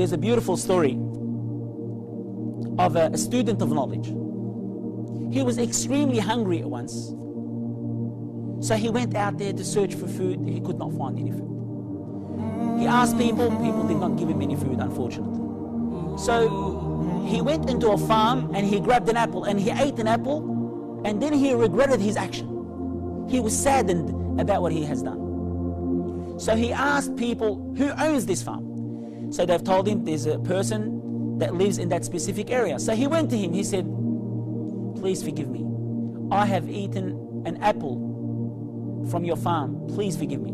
There's a beautiful story of a student of knowledge. He was extremely hungry at once. So he went out there to search for food. He could not find any food. He asked people. People did not give him any food, unfortunately. So he went into a farm and he grabbed an apple and he ate an apple, and then he regretted his action. He was saddened about what he has done. So he asked people, who owns this farm? So they've told him there's a person that lives in that specific area. So he went to him. He said, please forgive me. I have eaten an apple from your farm. Please forgive me.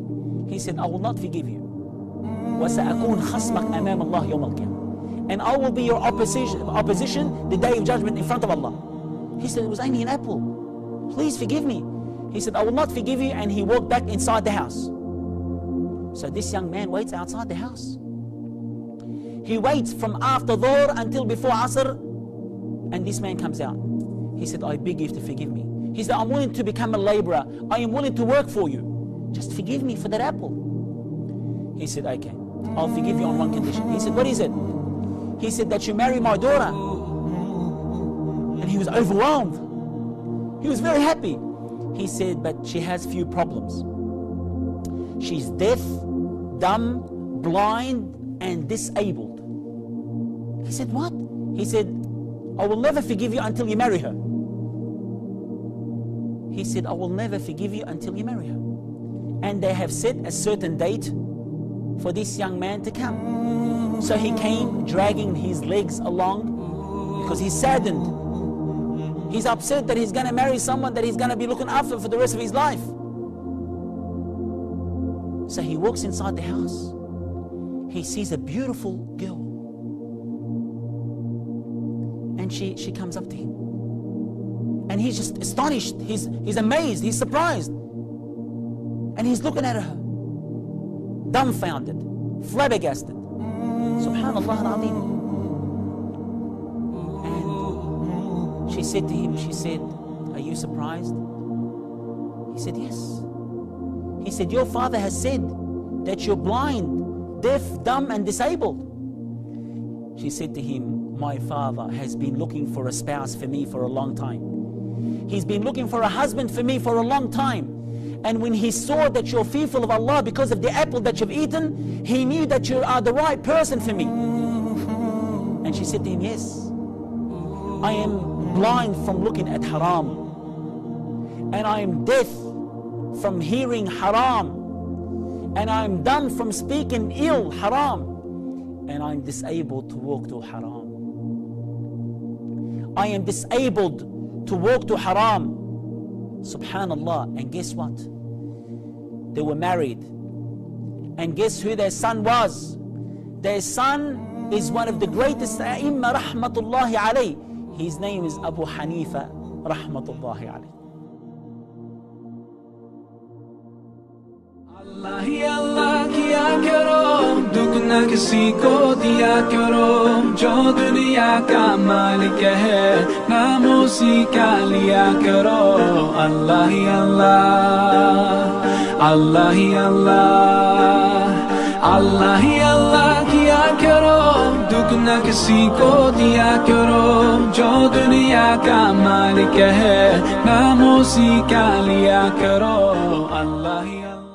He said, I will not forgive you. وَسَأَكُونْ خَصْمَكْ أَمَامَ اللَّهِ يَوْمَ الْقِيَامَةِ. And I will be your opposition the day of judgment in front of Allah. He said, it was only an apple. Please forgive me. He said, I will not forgive you. And he walked back inside the house. So this young man waits outside the house. He waits from after Dhuhr until before Asr, and this man comes out. He said, I beg you to forgive me. He said, I'm willing to become a laborer. I am willing to work for you. Just forgive me for that apple. He said, okay, I'll forgive you on one condition. He said, what is it? He said, that you marry my daughter. And he was overwhelmed. He was very happy. He said, but she has few problems. She's deaf, dumb, blind, and disabled. He said, what? He said, I will never forgive you until you marry her. He said, I will never forgive you until you marry her. And they have set a certain date for this young man to come. So he came dragging his legs along because he's saddened. He's upset that he's going to marry someone that he's going to be looking after for the rest of his life. So he walks inside the house. He sees a beautiful girl. And she comes up to him. And he's just astonished. He's amazed. He's surprised. And he's looking at her, dumbfounded, flabbergasted. Subhanallah al-Azim. And she said to him, she said, are you surprised? He said, yes. He said, your father has said that you're blind, deaf, dumb, and disabled. She said to him, my father has been looking for a spouse for me for a long time. He's been looking for a husband for me for a long time. And when he saw that you're fearful of Allah because of the apple that you've eaten, he knew that you are the right person for me. And she said to him, yes, I am blind from looking at haram. And I am deaf from hearing haram, and I'm dumb from speaking ill haram, and I'm disabled to walk to haram. I am disabled to walk to haram. Subhanallah. And guess what? They were married, and guess who their son was? Their son is one of the greatest A'imma rahmatullahi alayh. His name is Abu Hanifa rahmatullahi alayh. अल्लाह ही अल्लाह किया करो, दुख न किसी को दिया करो, जो दुनिया का मालिक है नाम उसी का लिया करो। अल्लाह ही अल्लाह, अल्लाह ही अल्लाह, अल्लाह ही अल्लाह किया करो, दुख न किसी को दिया करो, जो दुनिया का मालिक है नाम उसी का लिया करो। अल्लाह ही अल्लाह।